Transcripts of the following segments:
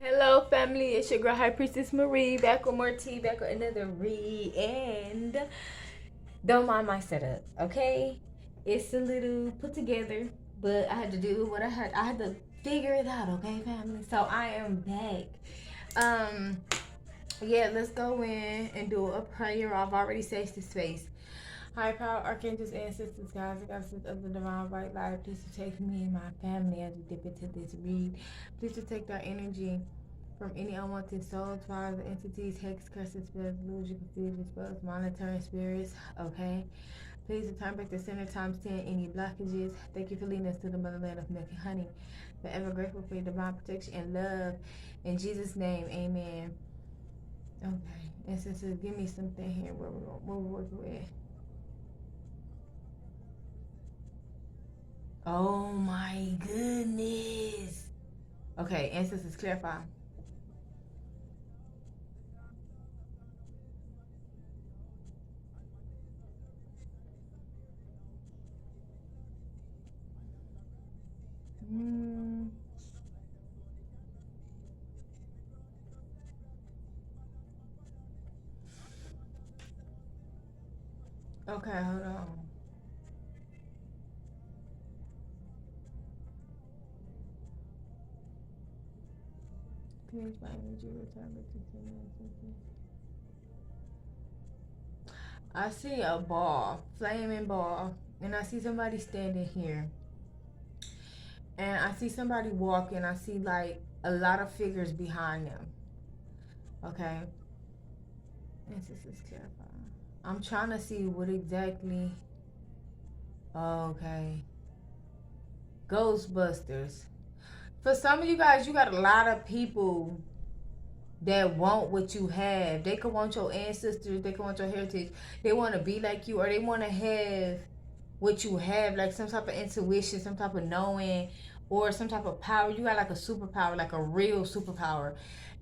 Hello, family. It's your girl, High Priestess Marie, back with more tea, back with another read. And don't mind my setup, okay? It's a little put together, but I had to do what I had. I had to figure it out, okay, family? So I am back. Um, yeah, let's go in and do a prayer. I've already saved the space. High power, archangels, ancestors, guys, and goddesses of the divine right life, please protect me and my family as we dip into this read. Please protect our energy from any unwanted souls, powers, entities, hex, curses, spells, illusion, confusion, spells, monitoring spirits. Okay. Please return back to center times 10 any blockages. Thank you for leading us to the motherland of milk and honey. Forever grateful for your divine protection and love. In Jesus' name, amen. Okay. Ancestors, give me something here where we're working with. Oh my goodness. Okay, ancestors, clarify. Mm, okay, hold on. Please my energy return back to center. I see a ball, flaming ball, and I see somebody standing here. And I see somebody walking. I see like a lot of figures behind them. Okay. This is clarifying. I'm trying to see what exactly. Okay. Ghostbusters. For some of you guys, you got a lot of people that want what you have. They could want your ancestors, they could want your heritage. They want to be like you, or they want to have what you have, like some type of intuition, some type of knowing, or some type of power. You got like a superpower, like a real superpower.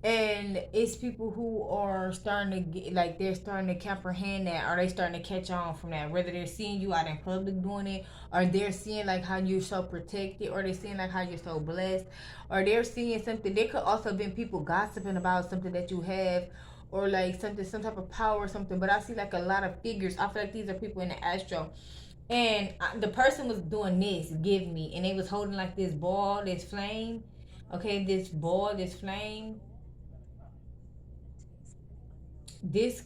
And it's people who are starting to get, like, they're starting to comprehend that, or they starting to catch on from that, whether they're seeing you out in public doing it, or they're seeing like how you're so protected, or they're seeing like how you're so blessed, or they're seeing something. There could also have been people gossiping about something that you have, or like something, some type of power or something. But I see like a lot of figures. I feel like these are people in the astro, and the person was doing this, give me, and they was holding like this ball, this flame. Okay, this ball, this flame. This,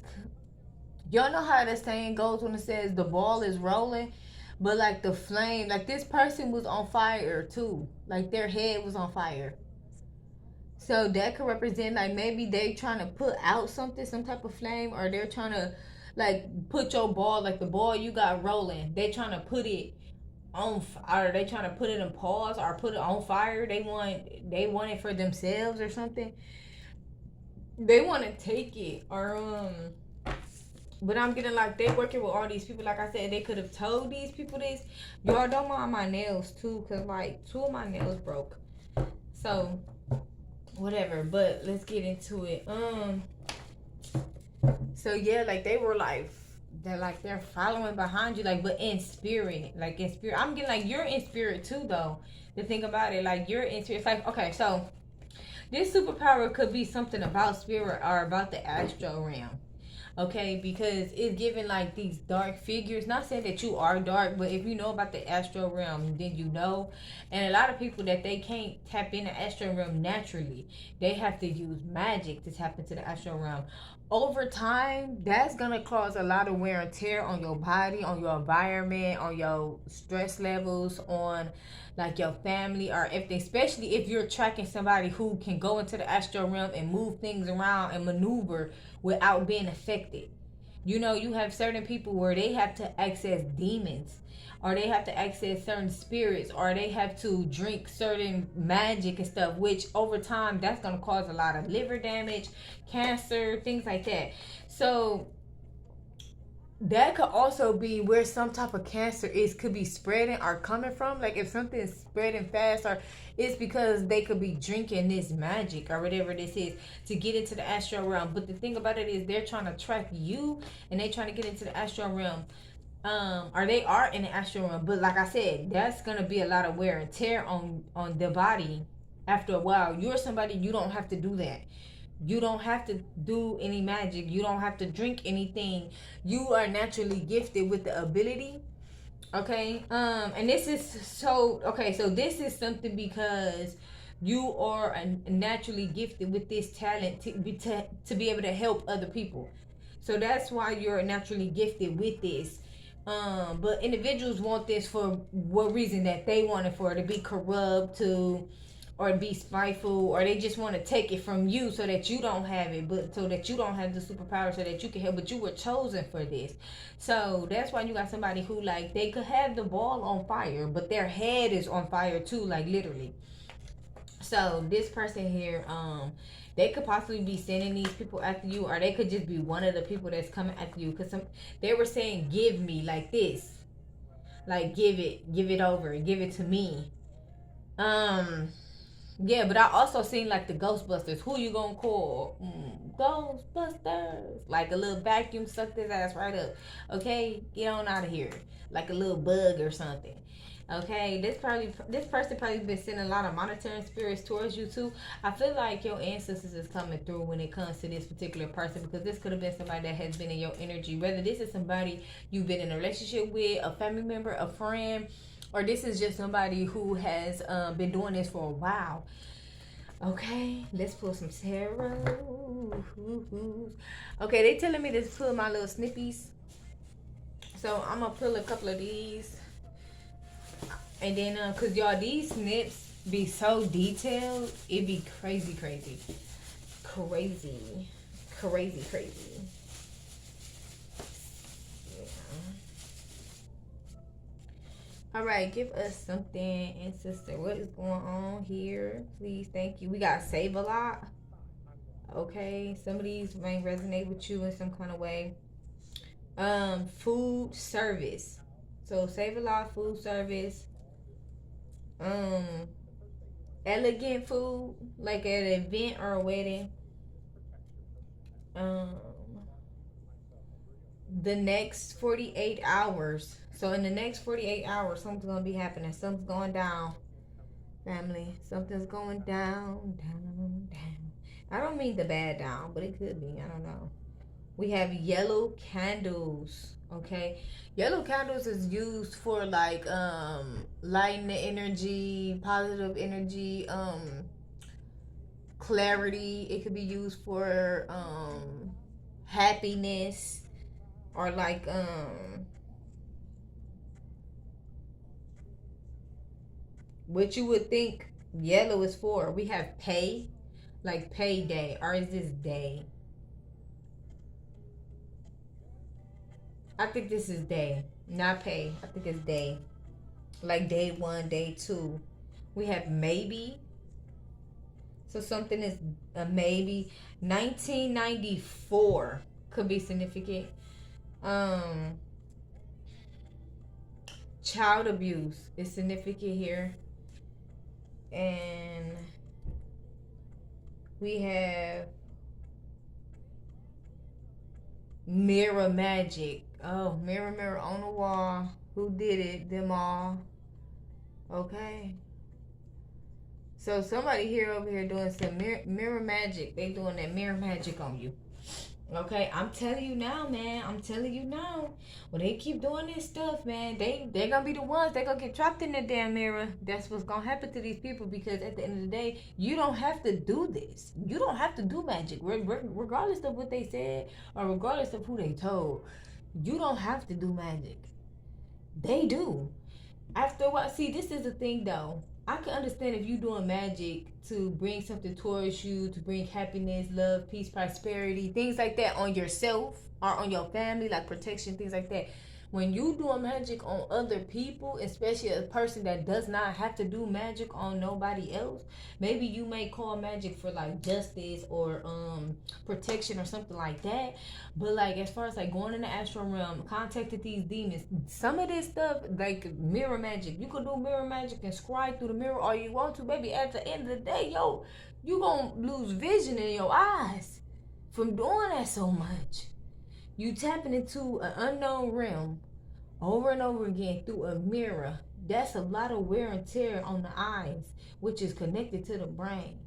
y'all know how the saying goes when it says the ball is rolling, but like the flame, like this person was on fire too. Like their head was on fire. So that could represent like maybe they trying to put out something, some type of flame, or they're trying to like put your ball, like the ball you got rolling. They trying to put it on, or they trying to put it in pause or put it on fire. They want it for themselves or something. They want to take it, or but I'm getting like they working with all these people. Like I said, they could have told these people this. Y'all don't mind my nails too, cause like two of my nails broke. So whatever. But let's get into it. So yeah, like they were like they're following behind you, like, but in spirit, like in spirit. I'm getting like you're in spirit too, though. To think about it, like you're in spirit. It's like, okay, so this superpower could be something about spirit or about the astral realm. Okay, because it's giving like these dark figures. Not saying that you are dark, but if you know about the astral realm, then you know. And a lot of people that they can't tap into the astral realm naturally, they have to use magic to tap into the astral realm. Over time, that's gonna cause a lot of wear and tear on your body, on your environment, on your stress levels, on like your family, or if they, especially if you're tracking somebody who can go into the astral realm and move things around and maneuver without being affected. You know, you have certain people where they have to access demons, or they have to access certain spirits, or they have to drink certain magic and stuff, which over time that's going to cause a lot of liver damage, cancer, things like that. So that could also be where some type of cancer is could be spreading or coming from. Like if something is spreading fast, or it's because they could be drinking this magic or whatever this is to get into the astral realm. But the thing about it is they're trying to track you, and they trying to get into the astral realm. Or they are in the astral realm, but like I said, that's gonna be a lot of wear and tear on the body After a while, you're somebody, you don't have to do that. You don't have to do any magic. You don't have to drink anything. You are naturally gifted with the ability. Okay. And this is so okay. So this is something because you are naturally gifted with this talent to be able to help other people. So that's why you're naturally gifted with this. But individuals want this for what reason that they want it for, to be corrupt, to or be spiteful, or they just want to take it from you so that you don't have it, but so that you don't have the superpower, so that you can help. But you were chosen for this, so that's why you got somebody who, like, they could have the ball on fire, but their head is on fire too, like literally. So this person here, they could possibly be sending these people after you, or they could just be one of the people that's coming after you. Cause they were saying, "Give me like this, like give it over, give it to me." Yeah, but I also seen like the Ghostbusters. Who you gonna call? Ghostbusters. Like a little vacuum sucked his ass right up. Okay, get on out of here. Like a little bug or something. Okay, this person probably been sending a lot of monitoring spirits towards you too. I feel like your ancestors is coming through when it comes to this particular person, because this could have been somebody that has been in your energy. Whether this is somebody you've been in a relationship with, a family member, a friend, or this is just somebody who has been doing this for a while. Okay, let's pull some tarot. Okay, they telling me to pull my little snippies, so I'm gonna pull a couple of these, and then cause y'all, these snips be so detailed, it be crazy, crazy. All right, give us something, ancestor. What is going on here? Please, thank you. We got save a lot. Okay, some of these may resonate with you in some kind of way. Food service. So save a lot, food service. Elegant food, like at an event or a wedding. The next 48 hours. So in the next 48 hours, something's gonna be happening. Something's going down, family. Something's going down. I don't mean the bad down, but it could be. I don't know. We have yellow candles. Okay, yellow candles is used for like lighting the energy, positive energy, clarity. It could be used for happiness, or like what you would think yellow is for. We have pay, like payday, or is this day? I think this is day, not pay. I think it's day, like day one, day two. We have maybe, so something is a maybe. 1994 could be significant. Child abuse is significant here. And we have mirror magic. Oh, mirror, mirror on the wall. Who did it? Them all. Okay. So somebody here over here doing some mirror magic. They doing that mirror magic on you. Okay, I'm telling you now, man. I'm telling you now. When they keep doing this stuff, man, they're gonna be the ones that gonna get trapped in that damn mirror. That's what's gonna happen to these people, because at the end of the day, you don't have to do this. You don't have to do magic, regardless of what they said or regardless of who they told. You don't have to do magic. They do. After a while, see, this is the thing though. I can understand if you doing magic to bring something towards you, to bring happiness, love, peace, prosperity, things like that on yourself or on your family, like protection, things like that. When you doing magic on other people, especially a person that does not have to do magic on nobody else, maybe you may call magic for like justice or protection or something like that. But like as far as like going in the astral realm, contacting these demons, some of this stuff like mirror magic, you could do mirror magic and scry through the mirror all you want to, baby. At the end of the day, yo, you gonna lose vision in your eyes from doing that so much. You tapping into an unknown realm over and over again through a mirror. that's a lot of wear and tear on the eyes, which is connected to the brain.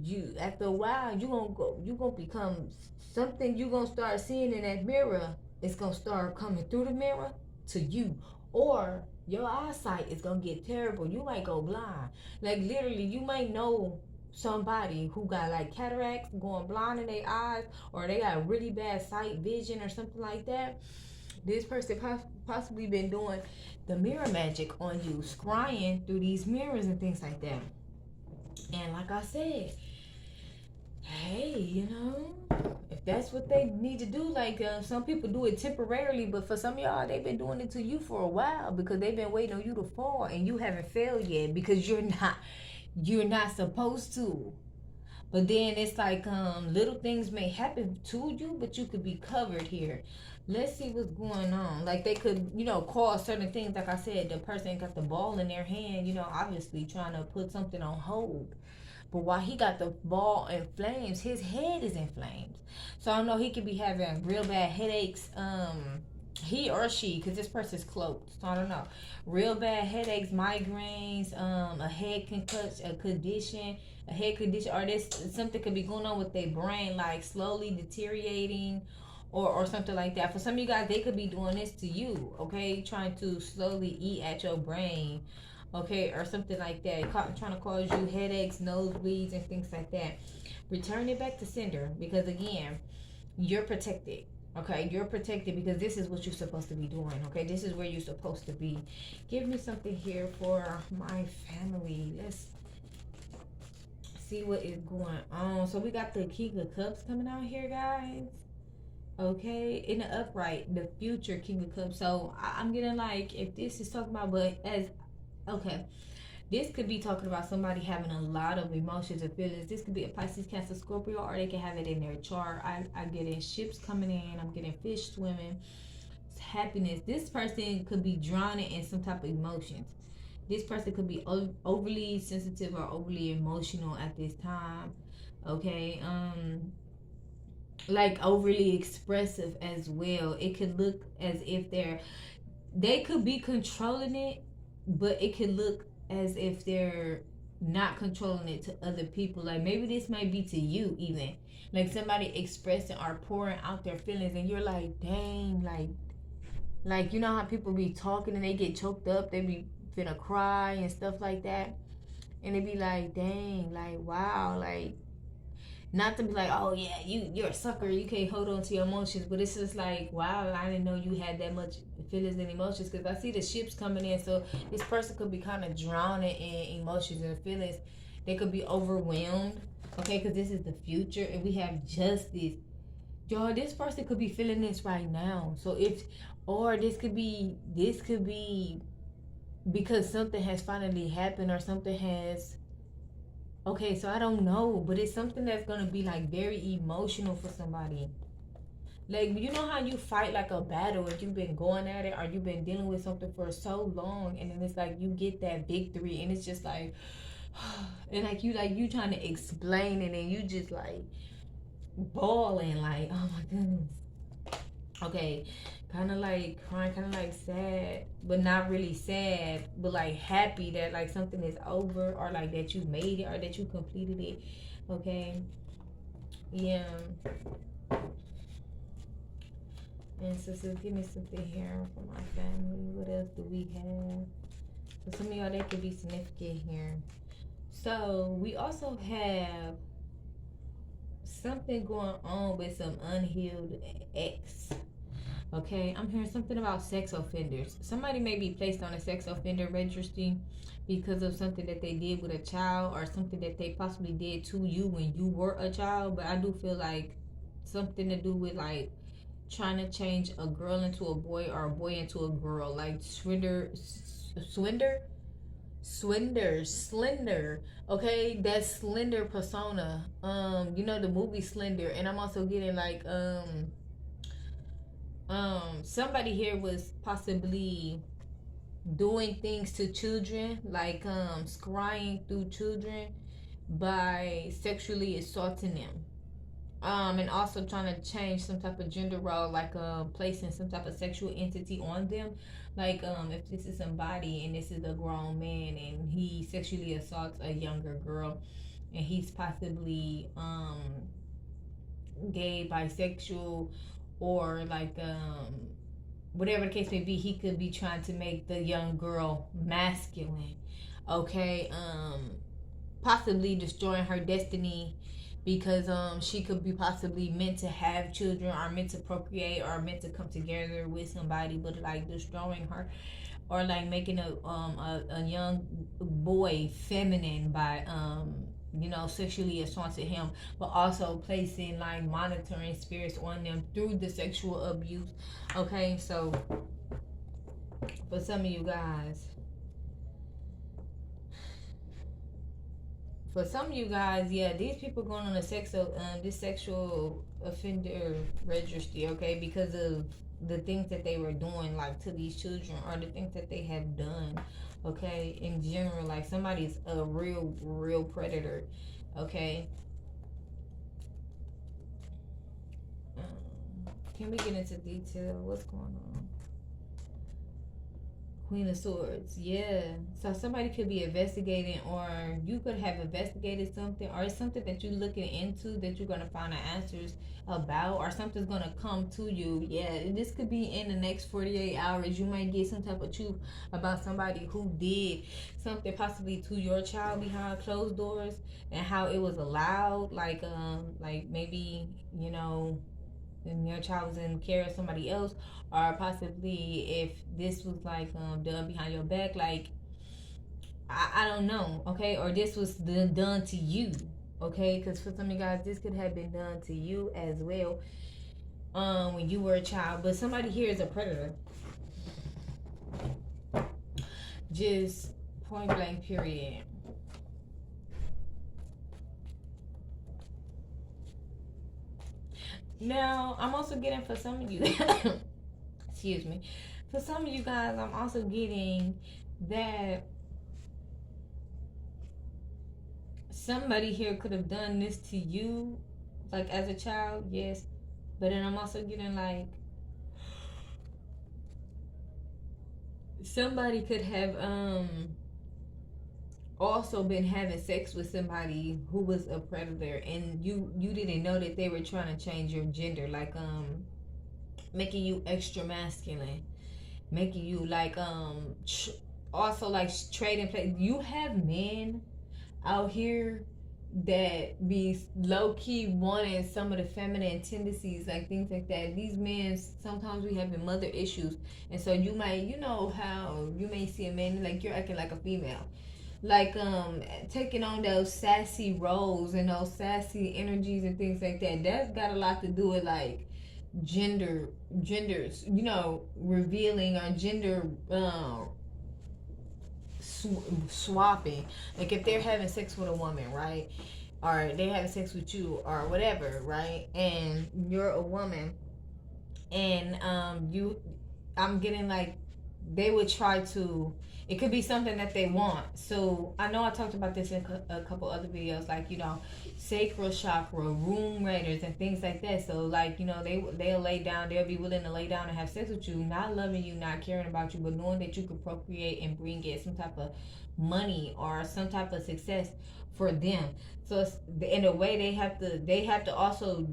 You after a while you gonna become something. You gonna start seeing in that mirror. It's gonna start coming through the mirror to you, or your eyesight is gonna get terrible. You might go blind. Like literally, you might know somebody who got like cataracts, going blind in their eyes, or they got really bad sight vision or something like that. This person possibly been doing the mirror magic on you, scrying through these mirrors and things like that. And like I said, hey, if that's what they need to do, like some people do it temporarily, but for some of y'all, they've been doing it to you for a while because they've been waiting on you to fall and you haven't failed yet because you're not supposed to. But then it's like little things may happen to you, but you could be covered here. Let's see what's going on. Like they could, cause certain things. Like I said, the person got the ball in their hand, obviously trying to put something on hold. But while he got the ball in flames, his head is in flames. So I know he could be having real bad headaches. He or she, because this person's cloaked. So I don't know. Real bad headaches, migraines, a head concussion, a head condition, or this something could be going on with their brain, like slowly deteriorating, or something like that. For some of you guys, they could be doing this to you, okay? Trying to slowly eat at your brain, okay, or something like that. Trying to cause you headaches, nosebleeds, and things like that. Return it back to sender because again, you're protected. Okay, you're protected because this is what you're supposed to be doing. Okay, this is where you're supposed to be. Give me something here for my family. Let's see what is going on. So we got the King of Cups coming out here, guys. Okay, in the upright, the future King of Cups. So I'm getting like, if this is talking about, but as okay, this could be talking about somebody having a lot of emotions and feelings. This could be a Pisces, Cancer, Scorpio, or they can have it in their chart. I'm getting ships coming in. I'm getting fish swimming. It's happiness. This person could be drowning in some type of emotions. This person could be overly sensitive or overly emotional at this time. Okay. Like overly expressive as well. It could look as if they could be controlling it, but it could look as if they're not controlling it to other people. Like maybe this might be to you even. Like somebody expressing or pouring out their feelings and you're like, dang, like you know how people be talking and they get choked up, they be finna cry and stuff like that. And they be like, dang, like wow, like not to be like, oh yeah, you're a sucker, you can't hold on to your emotions, but it's just like, wow, I didn't know you had that much feelings and emotions because I see the ships coming in, so this person could be kind of drowning in emotions and feelings. They could be overwhelmed, okay, because this is the future and we have justice. Y'all, this person could be feeling this right now. So this could be because something has finally happened or something has. Okay, so I don't know, but it's something that's gonna be like very emotional for somebody. Like you know how you fight like a battle and you've been going at it or you've been dealing with something for so long, and then it's like you get that victory, and it's just like, and like you trying to explain it, and you just like bawling, like oh my goodness. Okay, kind of like crying, kind of like sad, but not really sad, but like happy that like something is over or like that you made it or that you completed it. Okay, yeah. And so give me something here for my family. What else do we have? So some of y'all, that could be significant here. So we also have something going on with some unhealed ex. Okay, I'm hearing something about sex offenders. Somebody may be placed on a sex offender registry because of something that they did with a child or something that they possibly did to you when you were a child. But I do feel like something to do with like trying to change a girl into a boy or a boy into a girl, like slender. Okay, that slender persona. The movie Slender, and I'm also getting like somebody here was possibly doing things to children, like scrying through children by sexually assaulting them. And also trying to change some type of gender role, like placing some type of sexual entity on them. Like if this is somebody and this is a grown man and he sexually assaults a younger girl, and he's possibly gay, bisexual, or like whatever the case may be, he could be trying to make the young girl masculine. Okay, possibly destroying her destiny because she could be possibly meant to have children or meant to procreate or meant to come together with somebody, but like destroying her, or like making a young boy feminine by sexually assaulting him, but also placing like monitoring spirits on them through the sexual abuse. Okay, so for some of you guys, yeah, these people going on a this sexual offender registry, okay, because of the things that they were doing, like to these children, or the things that they have done, okay, in general. Like somebody's a real predator, okay. Can we get into detail? What's going on? Queen of Swords, yeah. So somebody could be investigating, or you could have investigated something, or it's something that you're looking into that you're gonna find the answers about, or something's gonna come to you. Yeah, this could be in the next 48 hours. You might get some type of truth about somebody who did something possibly to your child behind closed doors, and how it was allowed. Like maybe and your child was in care of somebody else, or possibly if this was like done behind your back, like I don't know, okay, or this was done to you, okay, because for some of you guys this could have been done to you as well when you were a child. But somebody here is a predator, just point blank period. Now, I'm also getting for some of you, excuse me, for some of you guys, I'm also getting that somebody here could have done this to you, like as a child, yes. But then I'm also getting like somebody could have also been having sex with somebody who was a predator, and you didn't know that they were trying to change your gender, like making you extra masculine, making you like also like trading place. You have men out here that be low key wanting some of the feminine tendencies, like things like that. These men, sometimes we having mother issues, and so you might, how you may see a man like you're acting like a female, like taking on those sassy roles and those sassy energies and things like that. That's got a lot to do with like genders, revealing, or gender swapping. Like if they're having sex with a woman, right, or they're having sex with you or whatever, right, and you're a woman, and I'm getting like they would try to, it could be something that they want. So I know I talked about this in a couple other videos, like sacral chakra, room raiders, and things like that. So like they'll lay down, they'll be willing to lay down and have sex with you, not loving you, not caring about you, but knowing that you could procreate and bring in some type of money or some type of success for them. So in a way they have to also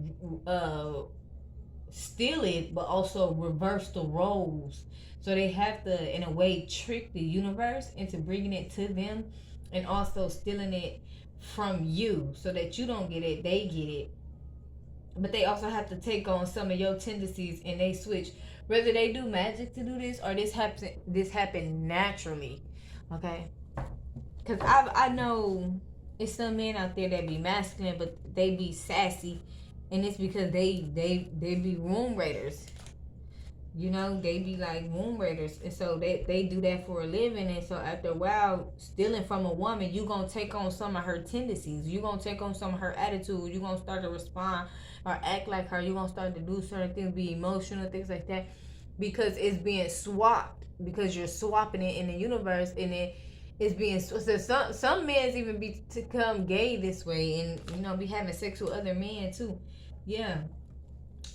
steal it, but also reverse the roles. So they have to, in a way, trick the universe into bringing it to them, and also stealing it from you so that you don't get it, they get it. But they also have to take on some of your tendencies, and they switch. Whether they do magic to do this, or this happen naturally, okay? Because I know it's some men out there that be masculine, but they be sassy, and it's because they be room raiders. They be like womb raiders, and so they do that for a living. And so after a while, stealing from a woman, you gonna take on some of her tendencies, you gonna take on some of her attitude, you gonna start to respond or act like her, you gonna start to do certain things, be emotional, things like that, because it's being swapped, because you're swapping it in the universe, and It's being so some men's even be to come gay this way, and be having sex with other men too. Yeah.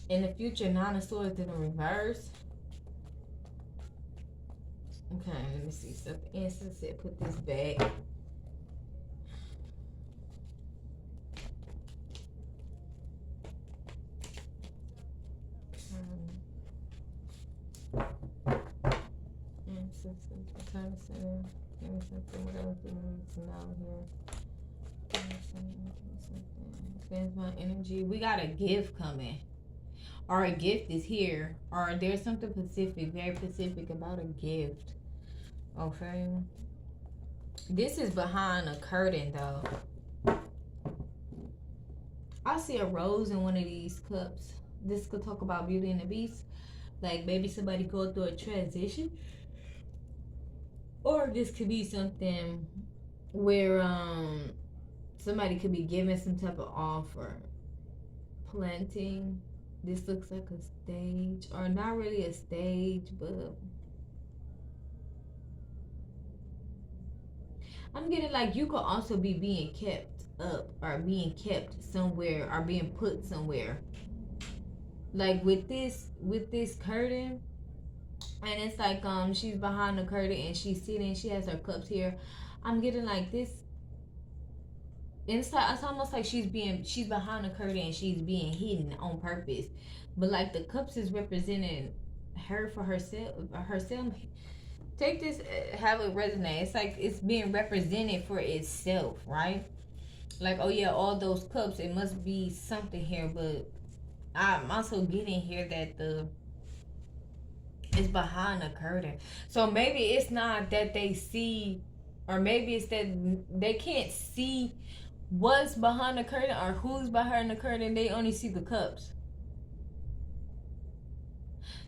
In the future, Nine of Swords in the reverse. Okay, let me see. So the instance said put this back. My energy. We got a gift coming, or a gift is here, or there's something specific, very specific about a gift. Okay, this is behind a curtain though. I see a rose in one of these cups. This could talk about Beauty and the Beast, like maybe somebody go through a transition, or this could be something where somebody could be given some type of offer. Planting. This looks like a stage, or not really a stage, but I'm getting like you could also be being kept up, or being kept somewhere, or being put somewhere. Like with this curtain, and it's like she's behind the curtain and she's sitting, she has her cups here. I'm getting like this. It's almost like she's behind the curtain and she's being hidden on purpose. But like the cups is representing her for herself. Take this, have it resonate. It's like it's being represented for itself, right? Like, oh yeah, all those cups, it must be something here. But I'm also getting here that it's behind the curtain. So maybe it's not that they see, or maybe it's that they can't see what's behind the curtain or who's behind the curtain. They only see the cups.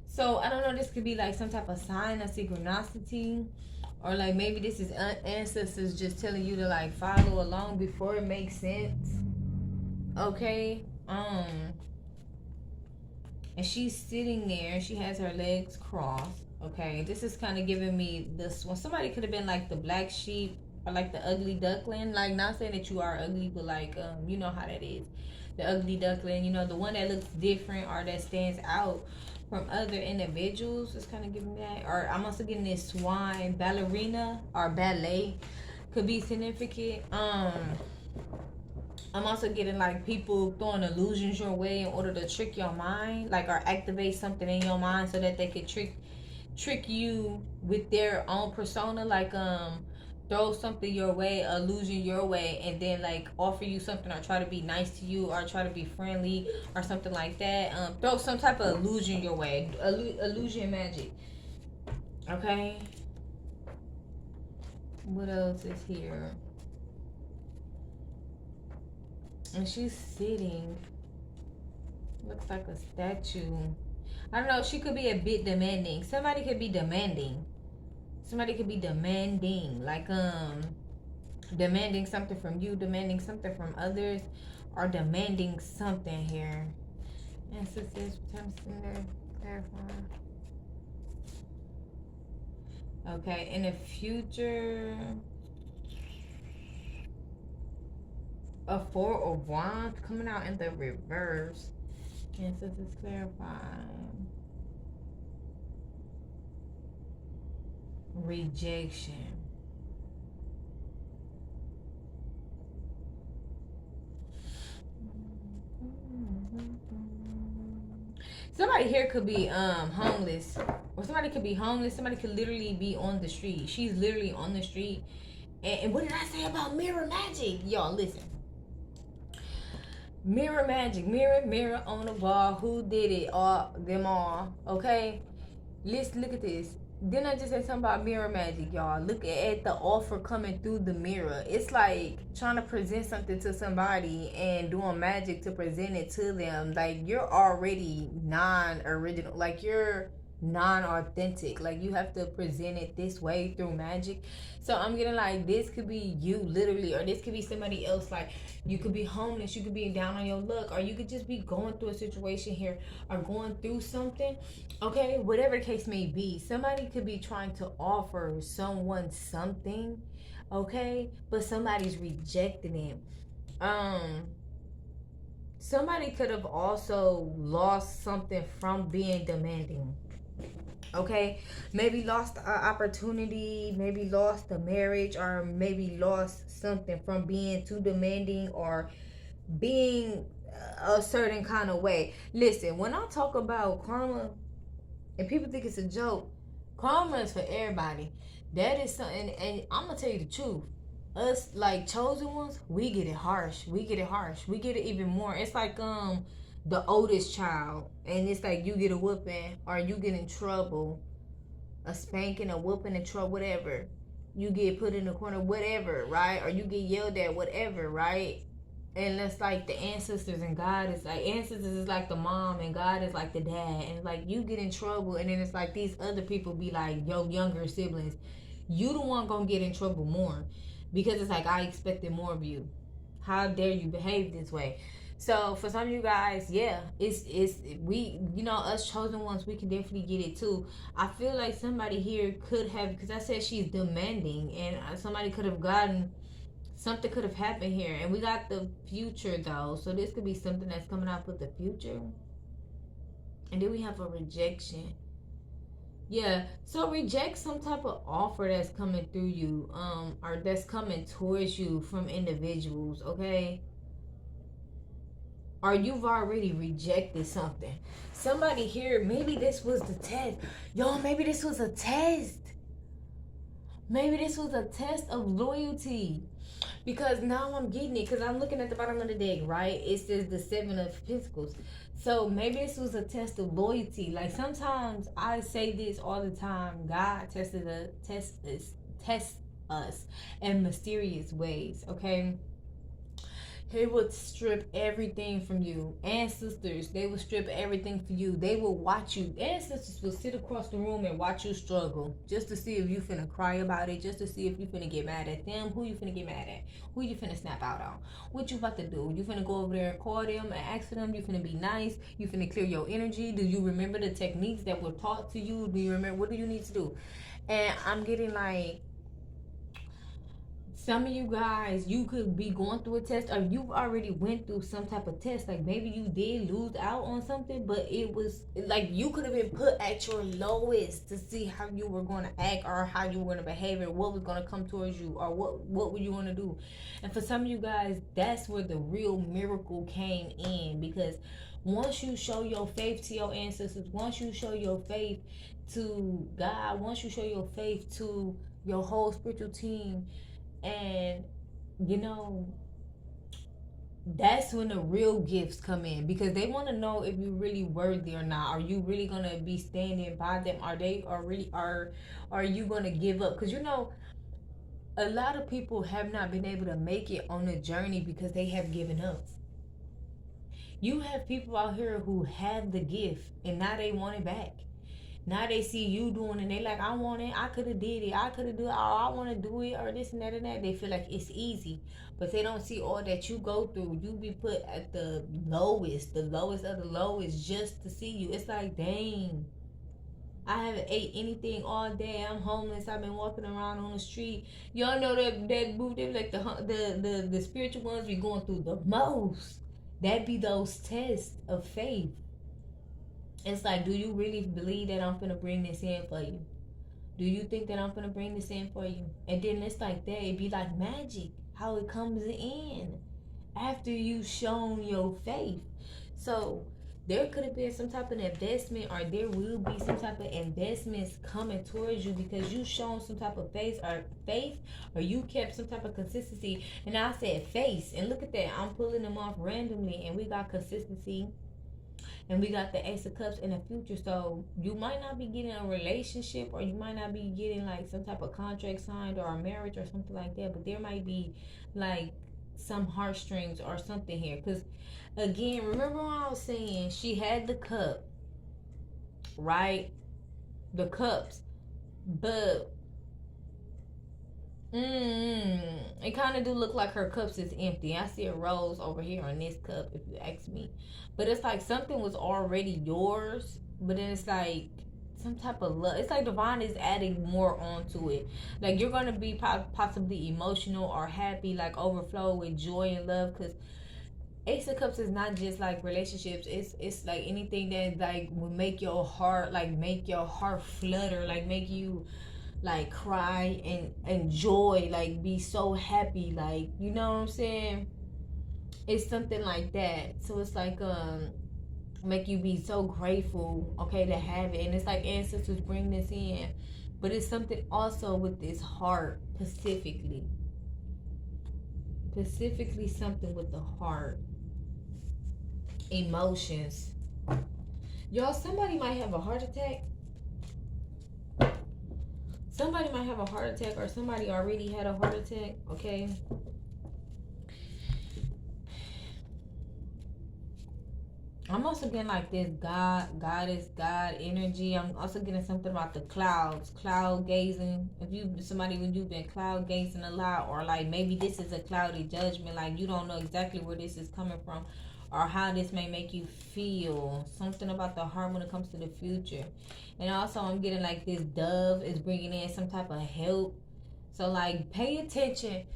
So I don't know, this could be like some type of sign of synchronicity, or like maybe this is ancestors just telling you to like follow along before it makes sense. Okay. And she's sitting there, she has her legs crossed. Okay, this is kind of giving me this one. Somebody could have been like the black sheep, or like the ugly duckling. Like, not saying that you are ugly, but like you know how that is, the ugly duckling, the one that looks different or that stands out from other individuals. Is kind of giving me that. Or I'm also getting this swan ballerina, or ballet could be significant. I'm also getting like people throwing illusions your way in order to trick your mind, like, or activate something in your mind so that they could trick you with their own persona, like throw something your way, illusion your way, and then like offer you something, or try to be nice to you, or try to be friendly, or something like that. Throw some type of illusion your way, illusion magic. Okay, what else is here? And she's sitting, looks like a statue. I don't know, she could be a bit demanding. Somebody could be demanding, like demanding something from you, demanding something from others, or demanding something here. And sisters, clarify. Okay, in the future, a Four of Wands coming out in the reverse. And since it's clarifying, rejection. Somebody here could be homeless, or somebody could be homeless. Somebody could literally be on the street. She's literally on the street. And what did I say about mirror magic? Y'all listen. Mirror magic, mirror on the wall. Who did it? Them all. Okay, let's look at this. Then I just said something about mirror magic, y'all. Look at the offer coming through the mirror. It's like trying to present something to somebody and doing magic to present it to them. Like, you're already non-original. Like, you're non-authentic. Like you have to present it this way through magic. So I'm getting like this could be you literally, or this could be somebody else. Like you could be homeless, you could be down on your luck, or you could just be going through a situation here or going through something. Okay, whatever the case may be, somebody could be trying to offer someone something, okay, but somebody's rejecting it. um Somebody could have also lost something from being demanding. Okay, maybe lost an opportunity, maybe lost a marriage, or maybe lost something from being too demanding or being a certain kind of way. Listen, when I talk about karma and people think it's a joke, karma is for everybody. That is something, and I'm gonna tell you the truth. Us like chosen ones, we get it harsh. We get it harsh. We get it even more. It's like the oldest child, and it's like you get a whooping or you get in trouble, a spanking, a whooping, a trouble, whatever. You get put in the corner, whatever, right? Or you get yelled at, whatever, right? And it's like the ancestors, and God is like ancestors is like the mom and God is like the dad, and like you get in trouble, and then it's like these other people be like your younger siblings, you the one gonna get in trouble more, because it's like I expected more of you. How dare you behave this way? So for some of you guys, yeah, it's we, you know, us chosen ones, we can definitely get it too. I feel like somebody here could have, because I said she's demanding, and somebody could have gotten, something could have happened here. And we got the future though, so this could be something that's coming out with the future. And then we have a rejection. Yeah, so reject some type of offer that's coming through you, or that's coming towards you from individuals, okay? Or you've already rejected something. Somebody here, maybe this was the test. Y'all, maybe this was a test. Maybe this was a test of loyalty. Because now I'm getting it. Because I'm looking at the bottom of the deck, right? It says the Seven of Pentacles. So maybe this was a test of loyalty. Like sometimes I say this all the time. God tests us in mysterious ways. Okay. He would strip everything from you. Ancestors, they would strip everything for you. They will watch you. Ancestors will sit across the room and watch you struggle, just to see if you finna cry about it, just to see if you finna get mad at them. Who you finna get mad at? Who you finna snap out on? What you about to do? You finna go over there and call them and ask for them? You finna be nice? You finna clear your energy? Do you remember the techniques that were taught to you? Do you remember? What do you need to do? And I'm getting like, some of you guys, you could be going through a test, or you've already went through some type of test. Like maybe you did lose out on something, but it was like you could have been put at your lowest to see how you were going to act, or how you were going to behave, or what was going to come towards you, or what were you going to do. And for some of you guys, that's where the real miracle came in, because once you show your faith to your ancestors, once you show your faith to God, once you show your faith to your whole spiritual team, and you know, that's when the real gifts come in, because they want to know if you're really worthy or not. Are you really gonna be standing by them? Are they are really are you gonna give up? Because you know, a lot of people have not been able to make it on the journey because they have given up. You have people out here who have the gift and now they want it back. Now they see you doing it and they like, I want it, I could have did it, I could have do it, oh, I want to do it, or this and that and that. They feel like it's easy, but they don't see all that you go through. You be put at the lowest of the lowest, just to see you. It's like, dang, I haven't ate anything all day. I'm homeless. I've been walking around on the street. Y'all know that move. They like the spiritual ones be going through the most. That be those tests of faith. It's like, do you really believe that I'm finna bring this in for you? Do you think that I'm finna bring this in for you? And then it's like that. It be like magic, how it comes in after you've shown your faith. So there could have been some type of investment, or there will be some type of investments coming towards you because you shown some type of faith, or you kept some type of consistency. And I said faith, and look at that, I'm pulling them off randomly, and we got consistency, and we got the Ace of Cups in the future. So you might not be getting a relationship, or you might not be getting like some type of contract signed or a marriage or something like that, but there might be like some heartstrings or something here. Because again, remember when I was saying she had the cup, right? the cups, but it kind of do look like her cups is empty. I see a rose over here on this cup, if you ask me. But it's like something was already yours, but then it's like some type of love. It's like divine is adding more onto it. Like you're gonna be possibly emotional or happy, like overflow with joy and love. Cause Ace of Cups is not just like relationships. It's like anything that like will make your heart flutter, like make you like cry and joy, like be so happy, like you know what I'm saying. It's something like that. So it's like make you be so grateful, okay, to have it. And it's like ancestors bring this in, but it's something also with this heart, specifically something with the heart, emotions. Y'all, somebody might have a heart attack. Somebody might have a heart attack, or somebody already had a heart attack, okay? I'm also getting like this goddess, God energy. I'm also getting something about the clouds, cloud gazing. If when you've been cloud gazing a lot, or like maybe this is a cloudy judgment, like you don't know exactly where this is coming from, or how this may make you feel. Something about the heart when it comes to the future. And also I'm getting like this dove is bringing in some type of help. So like pay attention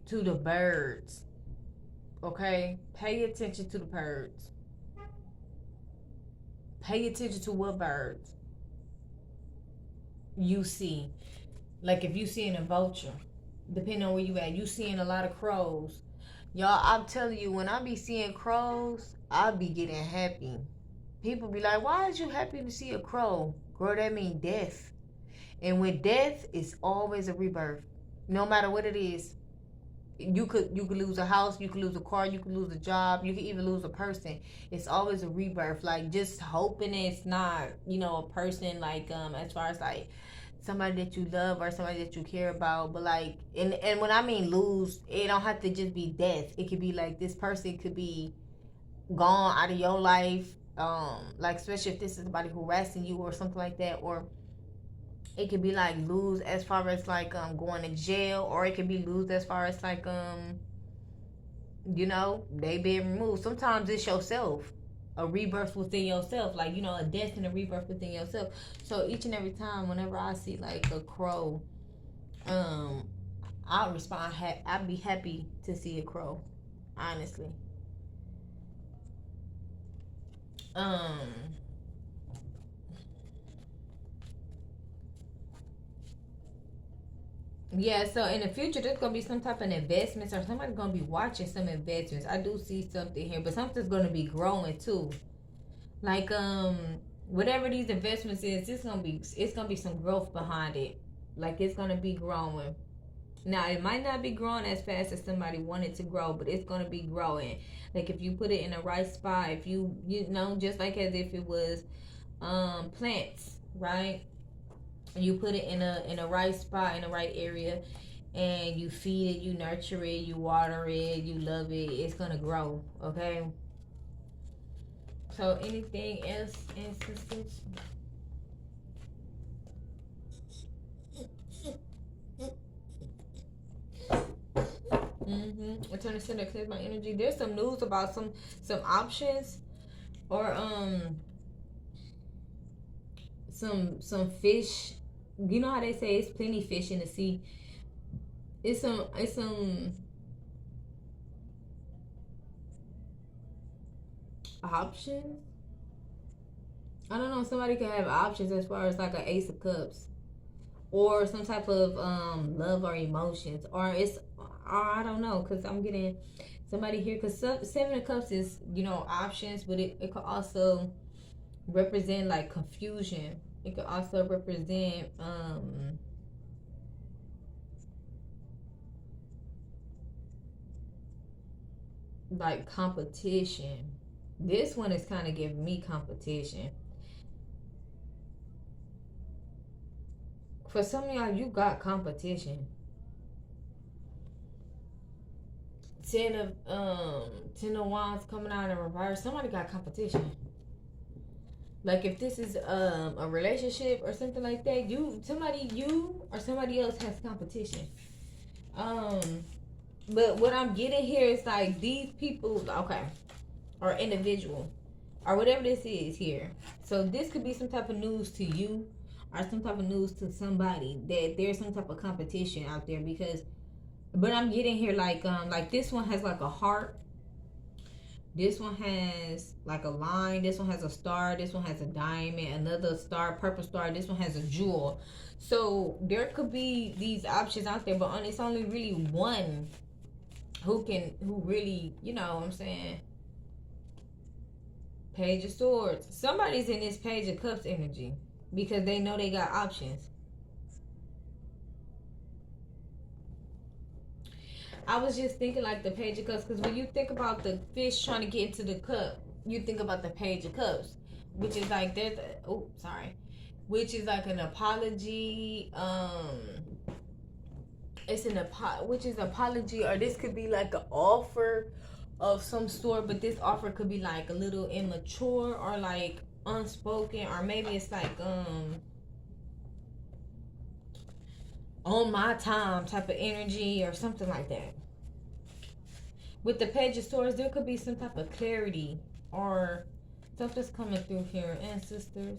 to the birds. Okay? Pay attention to the birds. Pay attention to what birds you see. Like if you seeing a vulture, depending on where you at, you seeing a lot of crows. Y'all, I'm telling you, when I be seeing crows, I be getting happy. People be like, why is you happy to see a crow? Girl, that mean death. And with death, it's always a rebirth. No matter what it is. You could lose a house, you could lose a car, you could lose a job, you could even lose a person. It's always a rebirth. Like just hoping it's not, a person like as far as like somebody that you love or somebody that you care about. But like and when I mean lose, it don't have to just be death. It could be like this person could be gone out of your life. Like especially if this is somebody harassing you or something like that, or it could be like lose as far as like going to jail, or it could be lose as far as like they being removed. Sometimes it's yourself, a rebirth within yourself, like a death and a rebirth within yourself. So each and every time whenever I see like a crow, um I'll respond I'd be happy to see a crow, honestly. um Yeah, so in the future, there's gonna be some type of investments, or somebody's gonna be watching some investments. I do see something here, but something's gonna be growing too. Like whatever these investments is, it's gonna be some growth behind it. Like it's gonna be growing. Now it might not be growing as fast as somebody wanted to grow, but it's gonna be growing. Like if you put it in the right spot, if just like as if it was plants, right? You put it in a right spot, in the right area, and you feed it, you nurture it, you water it, you love it, it's gonna grow. Okay. So anything else, ancestors? I'm trying to send that clear my energy. There's some news about some options, or some fish. You know how they say it's plenty fish in the sea. It's some options. I don't know. Somebody could have options as far as like an Ace of Cups, or some type of love or emotions, or I don't know, because I'm getting somebody here, because Seven of Cups is options, but it could also represent like confusion. It could also represent like competition. This one is kind of giving me competition. For some of y'all, you got competition. Ten of Wands coming out in reverse. Somebody got competition. Like if this is a relationship or something like that, you or somebody else has competition. Um, but what I'm getting here is like these people, okay, or individual, or whatever this is here. So this could be some type of news to you, or some type of news to somebody that there's some type of competition out there because. But I'm getting here like this one has like a heart. This one has like a line. This one has a star. This one has a diamond. Another star, purple star. This one has a jewel. So there could be these options out there, but it's only really one who really, you know what I'm saying? Page of Swords. Somebody's in this Page of Cups energy because they know they got options. I was just thinking like the Page of Cups because when you think about the fish trying to get into the cup, you think about the Page of Cups, which is like there's which is like an apology. It's an which is apology, or this could be like an offer of some sort, but this offer could be like a little immature or like unspoken, or maybe it's like on my time type of energy or something like that. With the Page of Swords, there could be some type of clarity or something's coming through here, ancestors.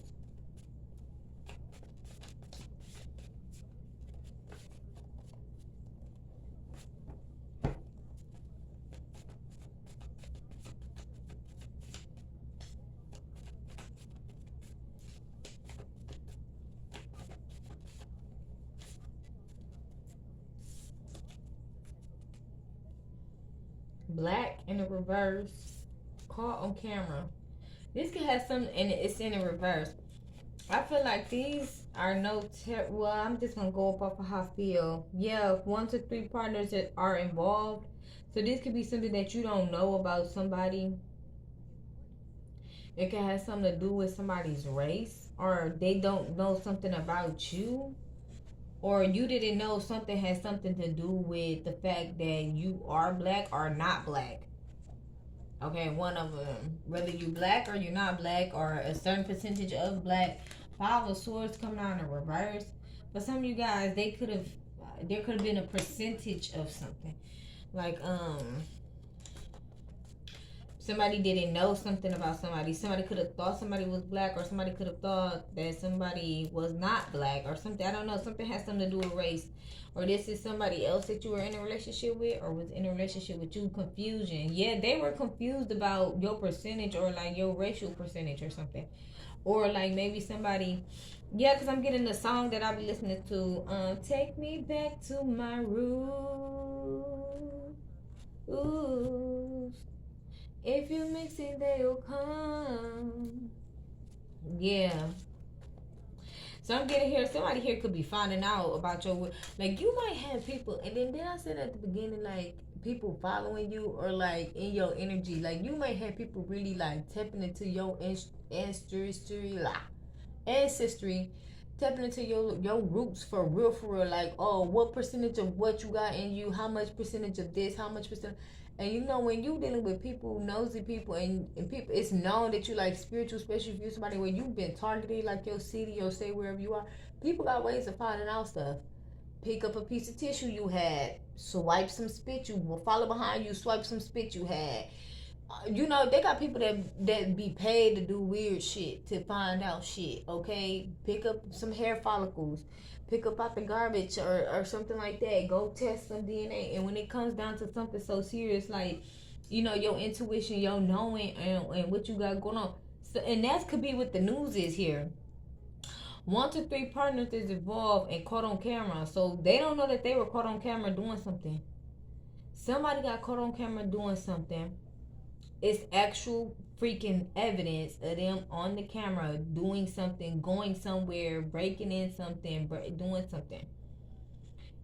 Black in the reverse, caught on camera. This could have some, and it's in the reverse. I feel like these are well, I'm just gonna go up off of how I feel. Yeah, 1 to 3 partners that are involved. So this could be something that you don't know about somebody. It could have something to do with somebody's race, or they don't know something about you, or you didn't know something has something to do with the fact that you are black or not black. Okay, one of them. Whether you black or you're not black, or a certain percentage of black. 5 of Swords coming out in reverse. For some of you guys, there could have been a percentage of something. Like, somebody didn't know something about somebody. Somebody could have thought somebody was black, or somebody could have thought that somebody was not black, or something. I don't know. Something has something to do with race. Or this is somebody else that you were in a relationship with, or was in a relationship with you. Confusion. Yeah, they were confused about your percentage, or like your racial percentage or something. Or like maybe somebody, yeah, because I'm getting the song that I'll be listening to. Take me back to my roots. Ooh. If you mix it, they'll come. Yeah. So I'm getting here. Somebody here could be finding out about your, like, you might have people, and then I said at the beginning, like, people following you, or like in your energy. Like, you might have people really like tapping into your ancestry, tapping into your roots for real. Like, oh, what percentage of what you got in you? How much percentage of this? How much percent? And you know, when you dealing with people, nosy people, and people, it's known that you like spiritual, especially if you're somebody where you've been targeted, like your city or say wherever you are. People got ways of finding out stuff. Pick up a piece of tissue you had, swipe some spit you will follow behind you, swipe some spit you had. You know, they got people that be paid to do weird shit to find out shit. Okay, pick up some hair follicles, pick up out the garbage, or something like that. Go test some DNA, and when it comes down to something so serious like, you know, your intuition, your knowing, and what you got going on. So, and that could be what the news is here. 1 to 3 partners is involved and caught on camera, so they don't know that they were caught on camera doing something. Somebody got caught on camera doing something. It's actual freaking evidence of them on the camera doing something, going somewhere, breaking in something, doing something.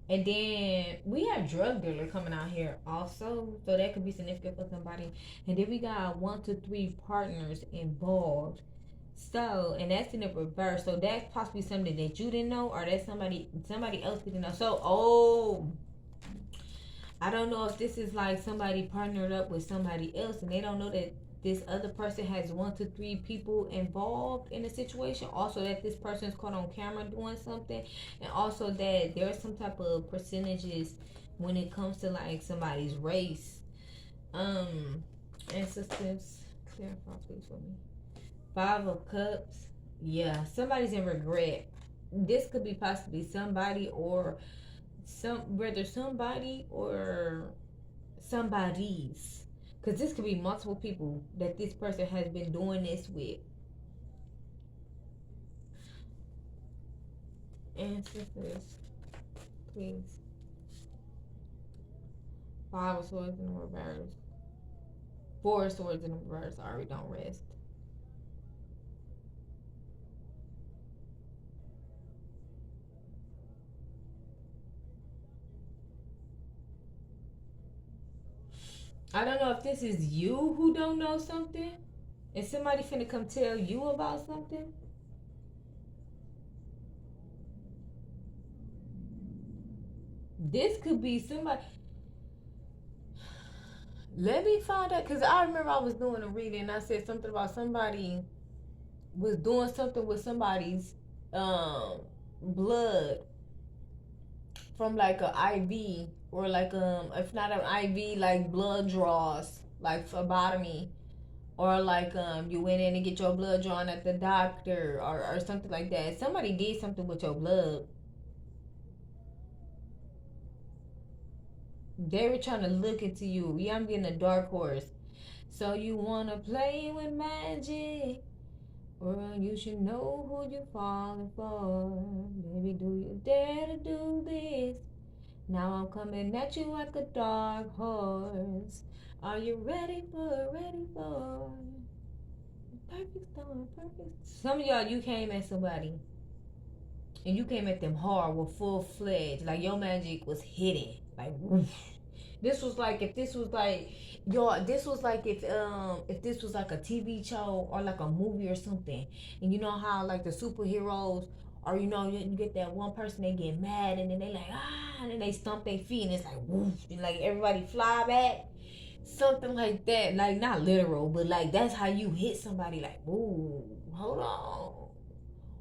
And then we have drug dealer coming out here also, so that could be significant for somebody. And then we got 1 to 3 partners involved. So, and that's in the reverse. So that's possibly something that you didn't know, or that somebody else didn't know. So, I don't know if this is like somebody partnered up with somebody else, and they don't know that this other person has 1 to 3 people involved in the situation. Also, that this person is caught on camera doing something, and also that there's some type of percentages when it comes to like somebody's race. Ancestors, clarify please for me. 5 of Cups. Yeah, somebody's in regret. This could be possibly somebody or whether somebody or somebody's, because this could be multiple people that this person has been doing this with. Ancestors, please. 5 of Swords in the reverse. 4 of Swords in the reverse. Sorry, don't rest. I don't know if this is you who don't know something and somebody finna come tell you about something. This could be somebody. Let me find out, because I remember I was doing a reading and I said something about somebody was doing something with somebody's blood from like an IV, or like if not an IV, like blood draws, like phlebotomy, or like you went in and get your blood drawn at the doctor, or something like that. Somebody did something with your blood. They were trying to look into you. Yeah, I'm getting a dark horse. So you wanna play with magic? Or you should know who you're falling for. Baby, do you dare to do this? Now I'm coming at you like a dark horse. Are you ready for perfect storm, perfect? Some of y'all, you came at somebody and you came at them hard with full fledged. Like your magic was hidden. Like woof. This was like if this was like y'all. This was like if this was like a TV show or like a movie or something. And you know how like the superheroes, or you get that one person, they get mad and then they like and then they stomp their feet and it's like woof, and like everybody fly back. Something like that. Like not literal, but like that's how you hit somebody. Like, ooh, hold on,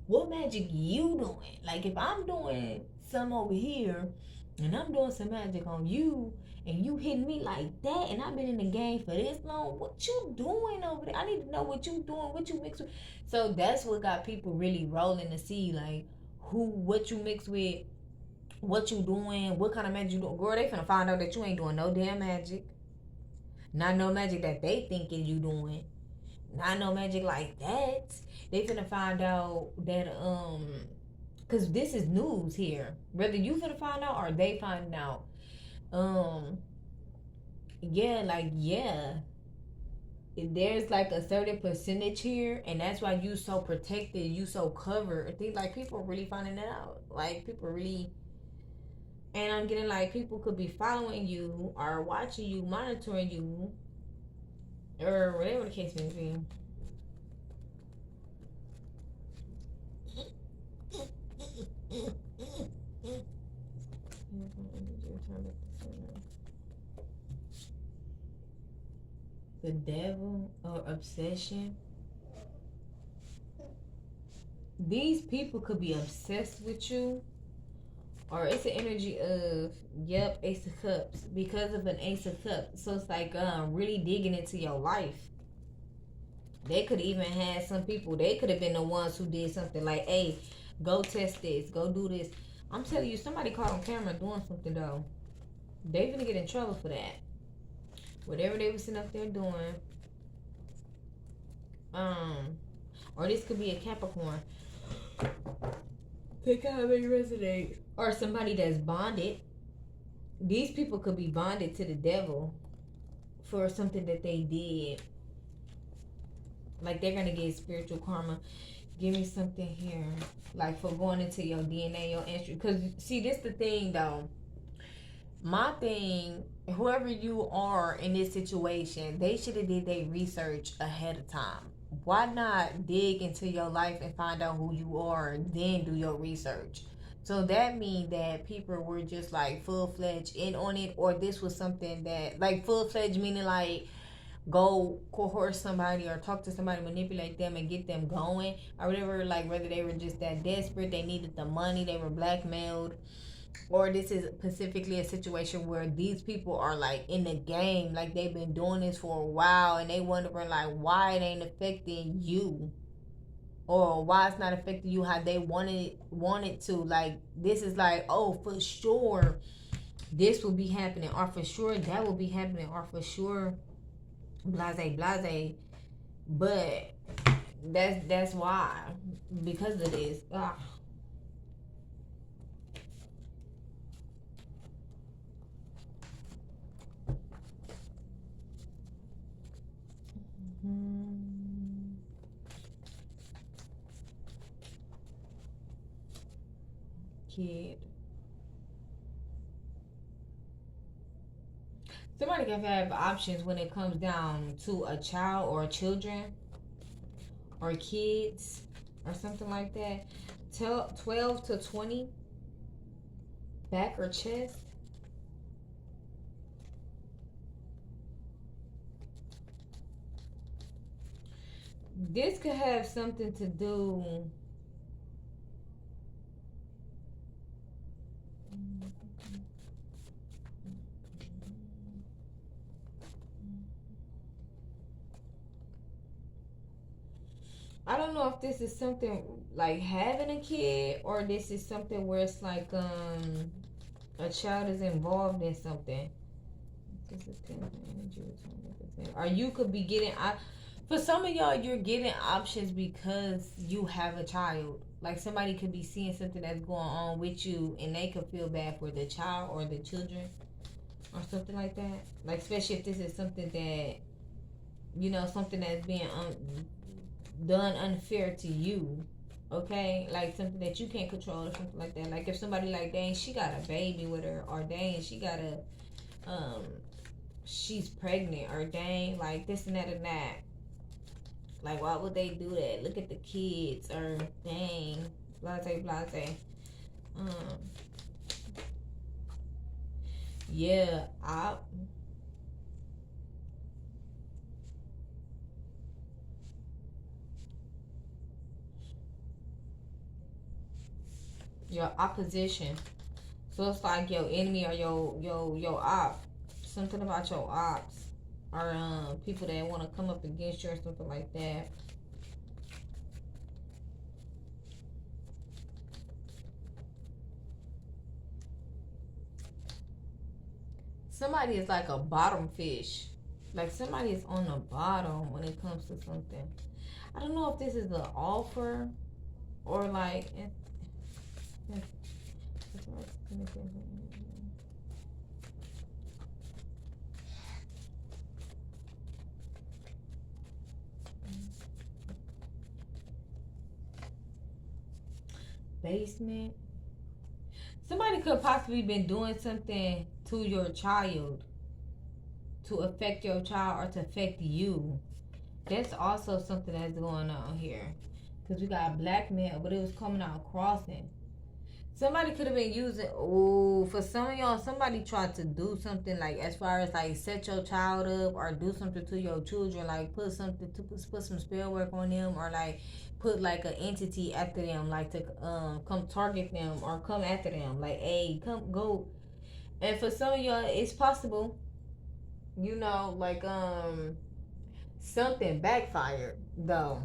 what magic you doing? Like if I'm doing some over here and I'm doing some magic on you and you hitting me like that, and I've been in the game for this long, what you doing over there? I need to know what you doing, what you mix with. So that's what got people really rolling to see like what you mix with, what you doing, what kind of magic you doing. Girl, they finna find out that you ain't doing no damn magic. Not no magic that they thinking you doing. Not no magic like that. They finna find out that cause this is news here. Whether you finna find out or they find out. Yeah, there's like a certain percentage here, and that's why you so protected, you so covered. I think like people are really finding that out. Like people really, and I'm getting like people could be following you or watching you, monitoring you, or whatever the case may be. The devil or obsession. These people could be obsessed with you, or it's an energy of Ace of Cups, because of an Ace of Cups. So it's like really digging into your life. They could even have some people. They could have been the ones who did something like, "Hey, go test this, go do this." I'm telling you, somebody caught on camera doing something though. They gonna get in trouble for that. Whatever they was sitting up there doing. Or this could be a Capricorn. Pick how they resonate. Or somebody that's bonded. These people could be bonded to the devil for something that they did. Like they're gonna get spiritual karma. Give me something here. Like for going into your DNA, your ancestry. Because see, this the thing though. My thing, whoever you are in this situation, they should have did their research ahead of time. Why not dig into your life and find out who you are, then do your research? So that means that people were just like full-fledged in on it, or this was something that like full-fledged meaning like go coerce somebody or talk to somebody, manipulate them and get them going or whatever, like whether they were just that desperate, they needed the money, they were blackmailed, or this is specifically a situation where these people are like in the game, like they've been doing this for a while and they wondering like why it ain't affecting you, or why it's not affecting you how they wanted to. Like this is like, oh, for sure this will be happening, or for sure that will be happening, or for sure blase blase. But that's why, because of this. Kid. Somebody can have options when it comes down to a child or children or kids or something like that. 12 to 20, back or chest. This could have something to do. I don't know if this is something like having a kid, or this is something where it's like a child is involved in something. Or you could be getting, for some of y'all, you're getting options because you have a child. Like somebody could be seeing something that's going on with you and they could feel bad for the child or the children or something like that. Like especially if this is something that, you know, something that's being done unfair to you. Okay, like something that you can't control or something like that. Like if somebody like, dang, she got a baby with her, or dang, she got she's pregnant, or dang, like this and that and that. Like why would they do that? Look at the kids, or dang, blase blase. Yeah, your opposition. So it's like your enemy or your op. Something about your ops, or people that want to come up against you or something like that. Somebody is like a bottom fish. Like somebody is on the bottom when it comes to something. I don't know if this is an offer or like. Basement. Somebody could possibly been doing something to your child to affect your child or to affect you. That's also something that's going on here. Because we got blackmail, but it was coming out crossing. Somebody could have been using, for some of y'all, somebody tried to do something like as far as like set your child up or do something to your children, like put something to put some spell work on them, or like put like an entity after them, like to come target them or come after them, like hey, come go. And for some of y'all, it's possible, you know, like something backfired though.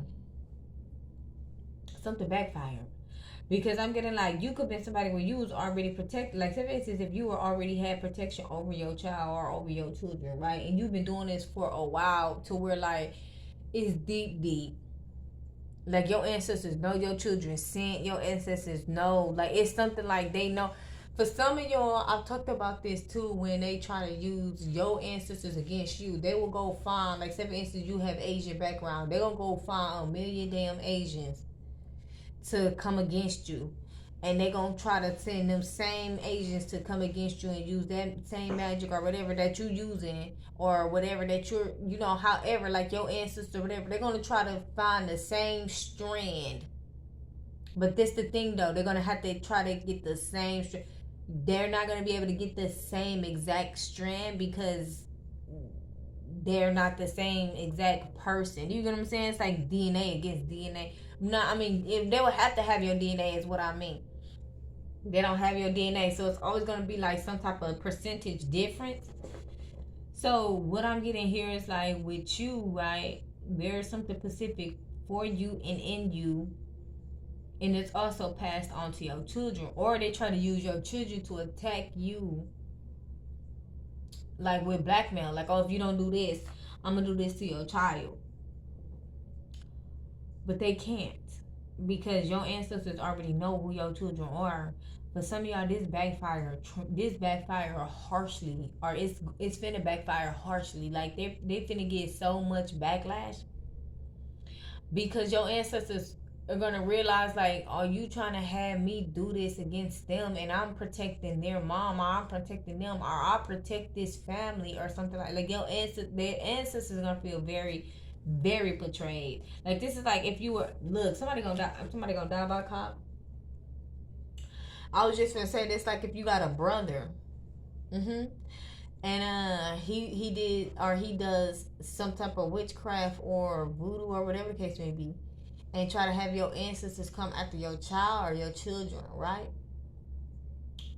Something backfired. Because I'm getting like you could be somebody where you was already protected. Like, say for instance, if you were already had protection over your child or over your children, right? And you've been doing this for a while to where like it's deep, deep. Like your ancestors know your children sent, your ancestors know. Like it's something like they know. For some of y'all, I've talked about this too. When they try to use your ancestors against you, they will go find. Like, say for instance, you have Asian background, they gonna go find a million damn Asians to come against you, and they gonna try to send them same Asians to come against you and use that same magic or whatever that you using, or whatever that you're, you know, however, like your ancestor, whatever, they're gonna try to find the same strand. But this the thing though, they're gonna have to try to get the same strand. They're not gonna be able to get the same exact strand because they're not the same exact person. You get what I'm saying? It's like DNA against DNA. No, I mean, if they would have to have your DNA is what I mean. They don't have your DNA, so it's always gonna be like some type of percentage difference. So what I'm getting here is like with you, right? There's something specific for you and in you, and it's also passed on to your children, or they try to use your children to attack you, like with blackmail. Like, oh, if you don't do this, I'm gonna do this to your child. But they can't, because your ancestors already know who your children are. For some of y'all, this backfire harshly, or it's finna backfire harshly. Like they finna get so much backlash, because your ancestors are gonna realize, like, are you trying to have me do this against them, and I'm protecting their mom, or I'm protecting them, or I protect this family, or something like their ancestors are gonna feel very, very betrayed. Like, this is like if you were, look, somebody gonna die by a cop. I was just gonna say this, like if you got a brother, and he did, or he does some type of witchcraft or voodoo or whatever the case may be, and try to have your ancestors come after your child or your children, right?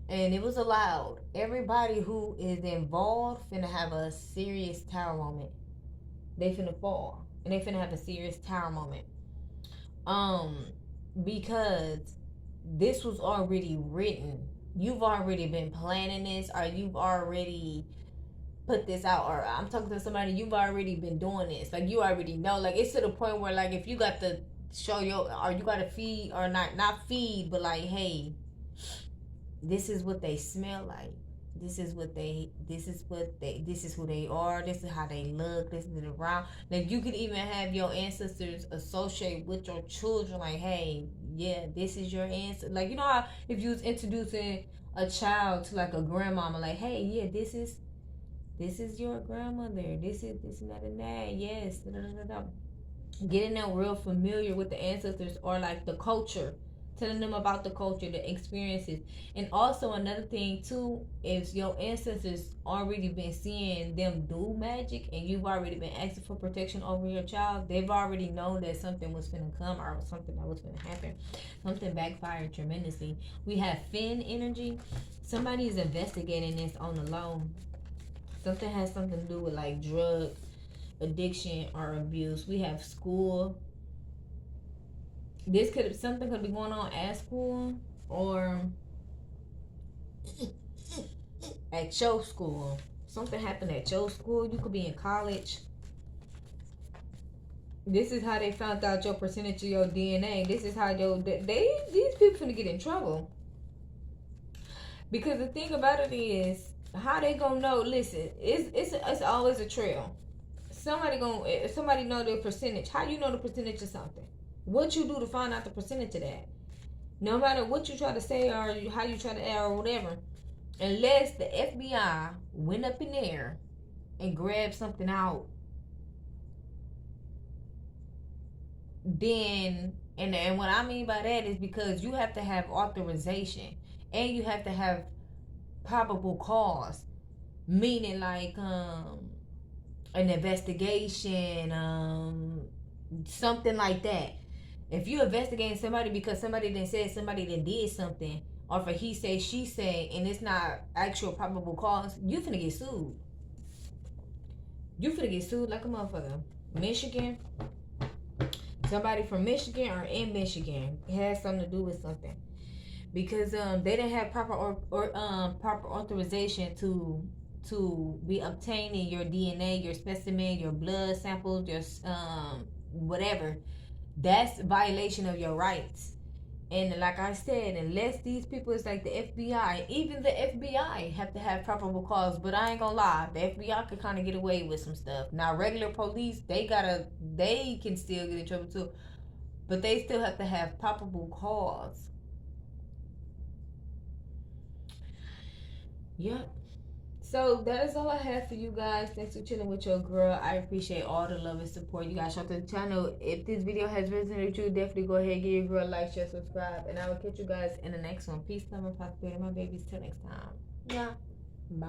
And it was allowed. Everybody who is involved finna have a serious tower moment. They finna fall, and they finna have a serious tower moment. Because this was already written. You've already been planning this, or you've already put this out, or I'm talking to somebody, you've already been doing this. Like, you already know. Like, it's to the point where, like, if you got to show your, or you got to feed, or not feed, but like, hey, this is what they smell like. This is who they are. This is how they look. This is around. Like, you could even have your ancestors associate with your children. Like, hey, yeah, this is your ancestor. Like, you know how if you was introducing a child to like a grandmama, like, hey, yeah, this is your grandmother. This and that and that. Yes. Da, da, da, da. Getting them real familiar with the ancestors, or like the culture, telling them about the culture, the experiences. And also another thing too is your ancestors already been seeing them do magic, and you've already been asking for protection over your child. They've already known that something was going to come, or something that was going to happen. Something backfired tremendously. We have Finn energy. Somebody is investigating this on the low. Something has something to do with like drug addiction or abuse. We have school. Something could be going on at school, or at your school. Something happened at your school. You could be in college. This is how they found out your percentage of your DNA. This is how these people finna get in trouble. Because the thing about it is, how they gonna know? Listen, it's always a trail. Somebody know the percentage. How you know the percentage of something? What you do to find out the percentage of that? No matter what you try to say, or how you try to add, or whatever, unless the FBI went up in there and grabbed something out, then, and what I mean by that is because you have to have authorization, and you have to have probable cause, meaning like an investigation, something like that. If you investigating somebody because somebody done said somebody that did something, or for he say she say, and it's not actual probable cause, you finna get sued. You finna get sued like a motherfucker. Michigan, somebody from Michigan or in Michigan, it has something to do with something, because they didn't have proper proper authorization to be obtaining your DNA, your specimen, your blood samples, your whatever. That's violation of your rights. And like I said, unless these people is like the FBI, even the FBI have to have probable cause. But I ain't gonna lie, the FBI could kind of get away with some stuff. Now regular police, they can still get in trouble too, but they still have to have probable cause. Yep. So that is all I have for you guys. Thanks for chilling with your girl. I appreciate all the love and support you guys show to the channel. If this video has resonated with you, definitely go ahead and give your girl a like, share, subscribe, and I will catch you guys in the next one. Peace, love, and prosperity, my babies. Till next time. Yeah. Bye.